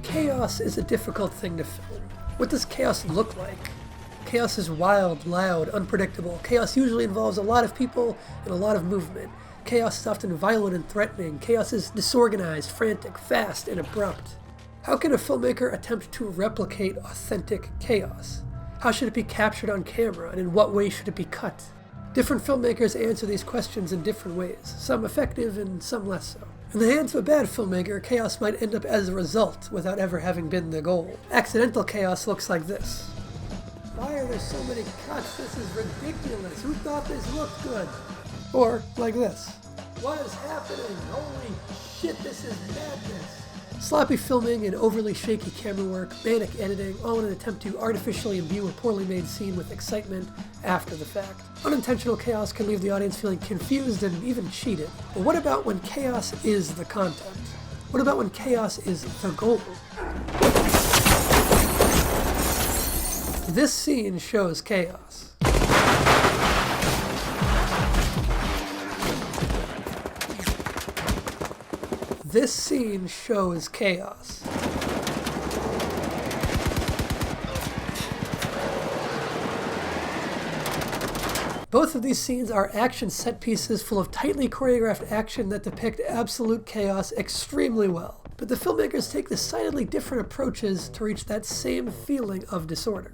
Chaos is a difficult thing to film. What does chaos look like? Chaos is wild, loud, unpredictable. Chaos usually involves a lot of people and a lot of movement. Chaos is often violent and threatening. Chaos is disorganized, frantic, fast, and abrupt. How can a filmmaker attempt to replicate authentic chaos? How should it be captured on camera, and in what way should it be cut? Different filmmakers answer these questions in different ways, some effective and some less so. In the hands of a bad filmmaker, chaos might end up as a result without ever having been the goal. Accidental chaos looks like this. Why are there so many cuts? This is ridiculous. Who thought this looked good? Or like this. What is happening? Holy shit, this is madness. Sloppy filming and overly shaky camera work, manic editing, all in an attempt to artificially imbue a poorly made scene with excitement after the fact. Unintentional chaos can leave the audience feeling confused and even cheated. But what about when chaos is the content? What about when chaos is the goal? This scene shows chaos. This scene shows chaos. Both of these scenes are action set pieces full of tightly choreographed action that depict absolute chaos extremely well. But the filmmakers take decidedly different approaches to reach that same feeling of disorder.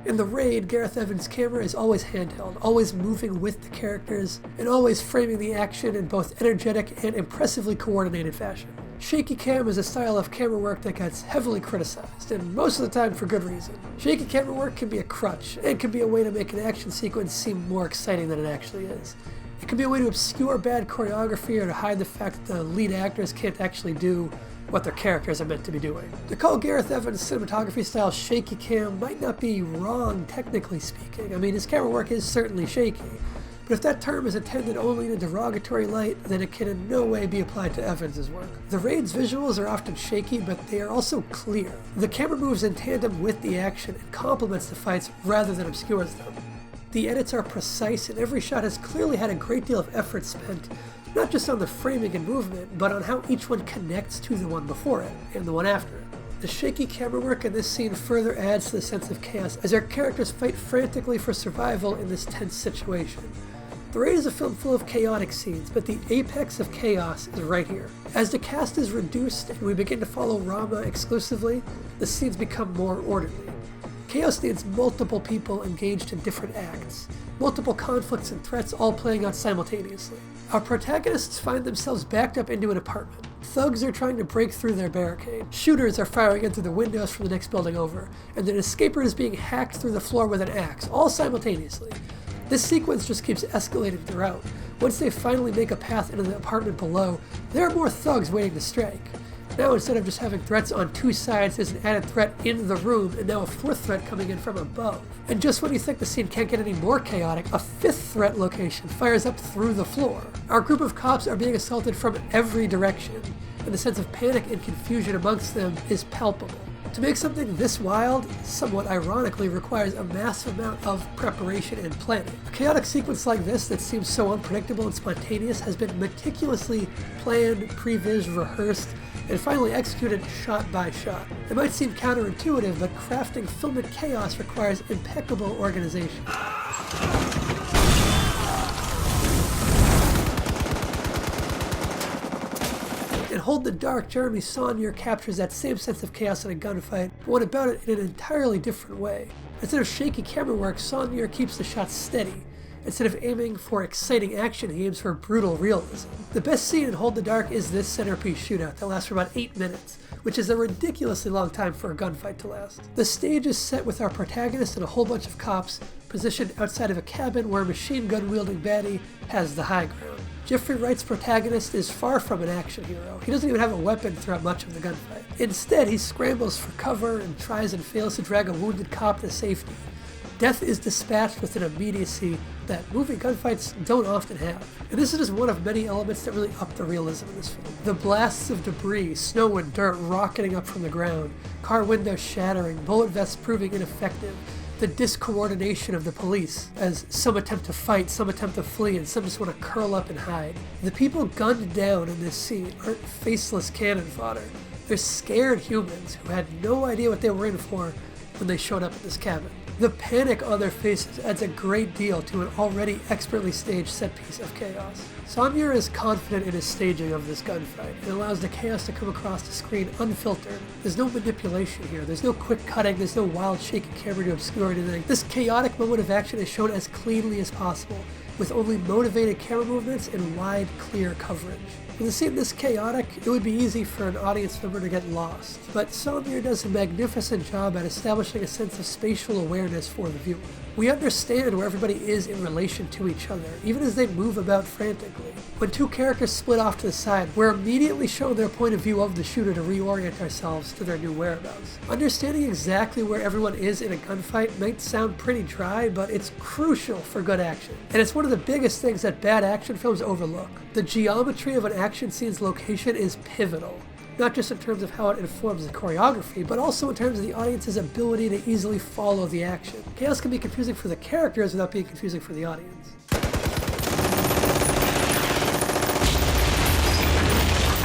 In The Raid, Gareth Evans' camera is always handheld, always moving with the characters, and always framing the action in both energetic and impressively coordinated fashion. Shaky Cam is a style of camera work that gets heavily criticized, and most of the time for good reason. Shaky camera work can be a crutch, and can be a way to make an action sequence seem more exciting than it actually is. It can be a way to obscure bad choreography or to hide the fact that the lead actors can't actually do what their characters are meant to be doing. To call Gareth Evans' cinematography style shaky cam might not be wrong technically speaking. I mean, his camera work is certainly shaky, but if that term is intended only in a derogatory light, then it can in no way be applied to Evans' work. The Raid's visuals are often shaky, but they are also clear. The camera moves in tandem with the action and complements the fights rather than obscures them. The edits are precise, and every shot has clearly had a great deal of effort spent, not just on the framing and movement, but on how each one connects to the one before it, and the one after it. The shaky camera work in this scene further adds to the sense of chaos as our characters fight frantically for survival in this tense situation. The Raid is a film full of chaotic scenes, but the apex of chaos is right here. As the cast is reduced and we begin to follow Rama exclusively, the scenes become more orderly. Chaos needs multiple people engaged in different acts, multiple conflicts and threats all playing out simultaneously. Our protagonists find themselves backed up into an apartment. Thugs are trying to break through their barricade. Shooters are firing in through the windows from the next building over, and an escaper is being hacked through the floor with an axe, all simultaneously. This sequence just keeps escalating throughout. Once they finally make a path into the apartment below, there are more thugs waiting to strike. Now, instead of just having threats on two sides, there's an added threat in the room, and now a fourth threat coming in from above. And just when you think the scene can't get any more chaotic, a fifth threat location fires up through the floor. Our group of cops are being assaulted from every direction, and the sense of panic and confusion amongst them is palpable. To make something this wild, somewhat ironically, requires a massive amount of preparation and planning. A chaotic sequence like this that seems so unpredictable and spontaneous has been meticulously planned, previs, rehearsed, and finally executed shot by shot. It might seem counterintuitive, but crafting filmic chaos requires impeccable organization. In Hold the Dark, Jeremy Saulnier captures that same sense of chaos in a gunfight, but went about it in an entirely different way. Instead of shaky camera work, Saulnier keeps the shots steady. Instead of aiming for exciting action, he aims for brutal realism. The best scene in Hold the Dark is this centerpiece shootout that lasts for about 8 minutes, which is a ridiculously long time for a gunfight to last. The stage is set with our protagonist and a whole bunch of cops positioned outside of a cabin where a machine gun wielding baddie has the high ground. Jeffrey Wright's protagonist is far from an action hero. He doesn't even have a weapon throughout much of the gunfight. Instead, he scrambles for cover and tries and fails to drag a wounded cop to safety. Death is dispatched with an immediacy that movie gunfights don't often have. And this is just one of many elements that really up the realism in this film. The blasts of debris, snow and dirt rocketing up from the ground, car windows shattering, bullet vests proving ineffective, the discoordination of the police as some attempt to fight, some attempt to flee, and some just want to curl up and hide. The people gunned down in this scene aren't faceless cannon fodder. They're scared humans who had no idea what they were in for when they showed up at this cabin. The panic on their faces adds a great deal to an already expertly staged set piece of chaos. Samir is confident in his staging of this gunfight and allows the chaos to come across the screen unfiltered. There's no manipulation here, there's no quick cutting, there's no wild shaky camera to obscure anything. This chaotic moment of action is shown as cleanly as possible, with only motivated camera movements and wide, clear coverage. In a scene this chaotic, it would be easy for an audience member to get lost, but Samir does a magnificent job at establishing a sense of spatial awareness for the viewer. We understand where everybody is in relation to each other, even as they move about frantically. When two characters split off to the side, we're immediately shown their point of view of the shooter to reorient ourselves to their new whereabouts. Understanding exactly where everyone is in a gunfight might sound pretty dry, but it's crucial for good action. And it's one of the biggest things that bad action films overlook. The geometry of an action scene's location is pivotal, not just in terms of how it informs the choreography, but also in terms of the audience's ability to easily follow the action. Chaos can be confusing for the characters without being confusing for the audience.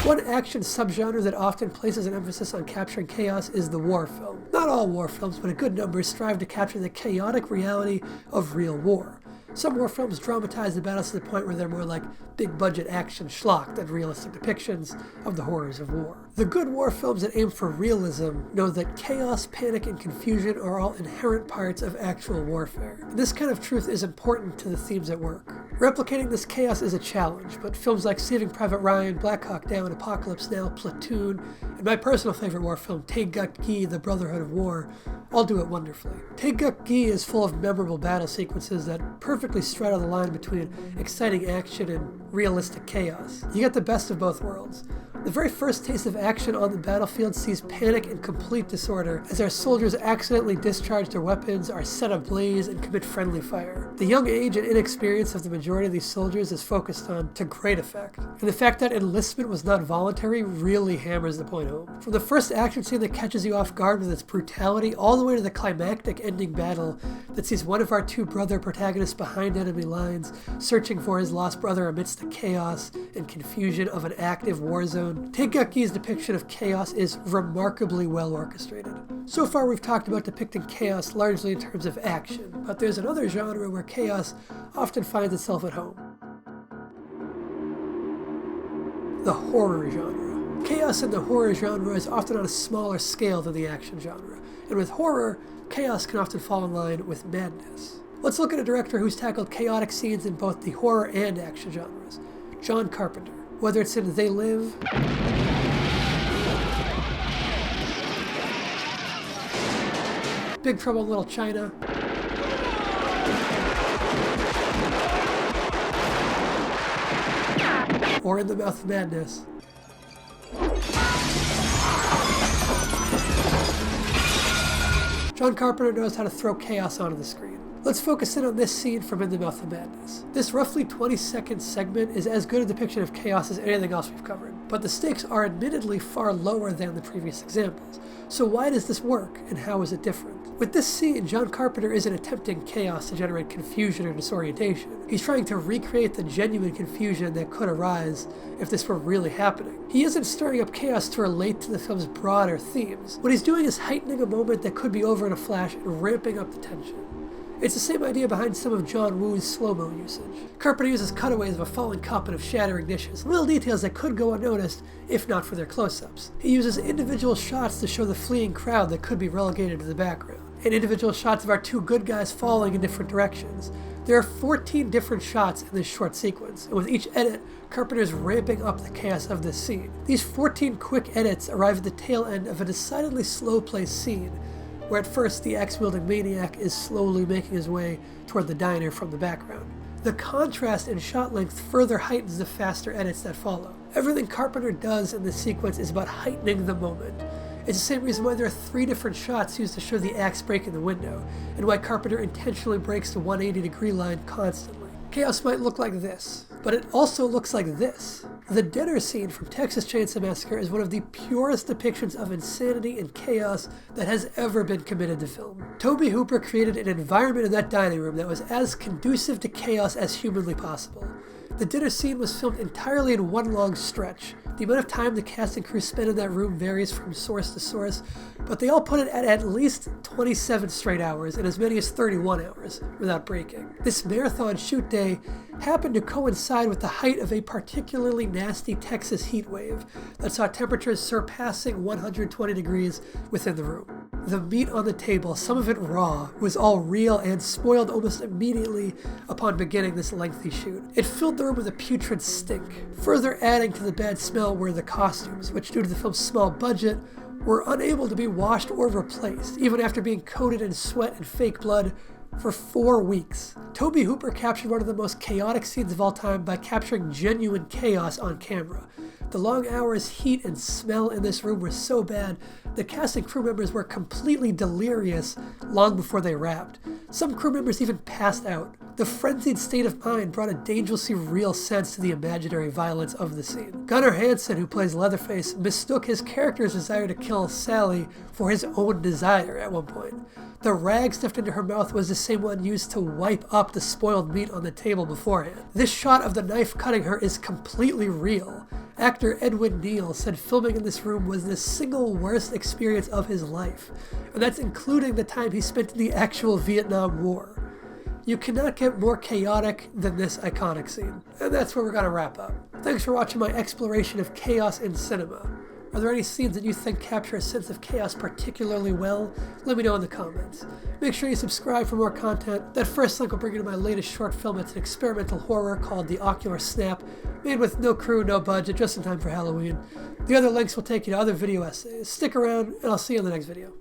One action subgenre that often places an emphasis on capturing chaos is the war film. Not all war films, but a good number strive to capture the chaotic reality of real war. Some war films dramatize the battles to the point where they're more like big-budget action schlock than realistic depictions of the horrors of war. The good war films that aim for realism know that chaos, panic, and confusion are all inherent parts of actual warfare. And this kind of truth is important to the themes at work. Replicating this chaos is a challenge, but films like Saving Private Ryan, Black Hawk Down, Apocalypse Now, Platoon, and my personal favorite war film, Taegukgi, The Brotherhood of War, all do it wonderfully. Taegukgi is full of memorable battle sequences that perfectly straddle the line between exciting action and realistic chaos. You get the best of both worlds. The very first taste of action on the battlefield sees panic and complete disorder as our soldiers accidentally discharge their weapons, are set ablaze, and commit friendly fire. The young age and inexperience of the majority of these soldiers is focused on to great effect. And the fact that enlistment was not voluntary really hammers the point home. From the first action scene that catches you off guard with its brutality, all the way to the climactic ending battle that sees one of our two brother protagonists behind enemy lines, searching for his lost brother amidst the chaos and confusion of an active war zone. Taegukgi's depiction of chaos is remarkably well orchestrated. So far we've talked about depicting chaos largely in terms of action, but there's another genre where chaos often finds itself at home. The horror genre. Chaos in the horror genre is often on a smaller scale than the action genre, and with horror, chaos can often fall in line with madness. Let's look at a director who's tackled chaotic scenes in both the horror and action genres, John Carpenter. Whether it's in They Live, Big Trouble in Little China, or In the Mouth of Madness. John Carpenter knows how to throw chaos onto the screen. Let's focus in on this scene from In the Mouth of Madness. This roughly 20-second segment is as good a depiction of chaos as anything else we've covered, but the stakes are admittedly far lower than the previous examples. So why does this work, and how is it different? With this scene, John Carpenter isn't attempting chaos to generate confusion or disorientation. He's trying to recreate the genuine confusion that could arise if this were really happening. He isn't stirring up chaos to relate to the film's broader themes. What he's doing is heightening a moment that could be over in a flash and ramping up the tension. It's the same idea behind some of John Woo's slow-mo usage. Carpenter uses cutaways of a falling cup and of shattering dishes, little details that could go unnoticed if not for their close-ups. He uses individual shots to show the fleeing crowd that could be relegated to the background, and individual shots of our two good guys falling in different directions. There are 14 different shots in this short sequence, and with each edit, Carpenter's ramping up the chaos of this scene. These 14 quick edits arrive at the tail end of a decidedly slow-paced scene, where at first the axe-wielding maniac is slowly making his way toward the diner from the background. The contrast in shot length further heightens the faster edits that follow. Everything Carpenter does in this sequence is about heightening the moment. It's the same reason why there are 3 different shots used to show the axe breaking the window, and why Carpenter intentionally breaks the 180-degree line constantly. Chaos might look like this, but it also looks like this. The dinner scene from Texas Chainsaw Massacre is one of the purest depictions of insanity and chaos that has ever been committed to film. Tobe Hooper created an environment in that dining room that was as conducive to chaos as humanly possible. The dinner scene was filmed entirely in one long stretch. The amount of time the cast and crew spent in that room varies from source to source, but they all put it at least 27 straight hours and as many as 31 hours without breaking. This marathon shoot day happened to coincide with the height of a particularly nasty Texas heat wave that saw temperatures surpassing 120 degrees within the room. The meat on the table, some of it raw, was all real and spoiled almost immediately upon beginning this lengthy shoot. It filled the room with a putrid stink. Further adding to the bad smell were the costumes, which due to the film's small budget, were unable to be washed or replaced, even after being coated in sweat and fake blood for 4 weeks. Tobe Hooper captured one of the most chaotic scenes of all time by capturing genuine chaos on camera. The long hours, heat, and smell in this room were so bad, the cast and crew members were completely delirious long before they wrapped. Some crew members even passed out. The frenzied state of mind brought a dangerously real sense to the imaginary violence of the scene. Gunnar Hansen, who plays Leatherface, mistook his character's desire to kill Sally for his own desire at one point. The rag stuffed into her mouth was the same one used to wipe up the spoiled meat on the table beforehand. This shot of the knife cutting her is completely real. Actor Edwin Neal said filming in this room was the single worst experience of his life, and that's including the time he spent in the actual Vietnam War. You cannot get more chaotic than this iconic scene. And that's where we're going to wrap up. Thanks for watching my exploration of chaos in cinema. Are there any scenes that you think capture a sense of chaos particularly well? Let me know in the comments. Make sure you subscribe for more content. That first link will bring you to my latest short film. It's an experimental horror called The Ocular Snap, made with no crew, no budget, just in time for Halloween. The other links will take you to other video essays. Stick around, and I'll see you in the next video.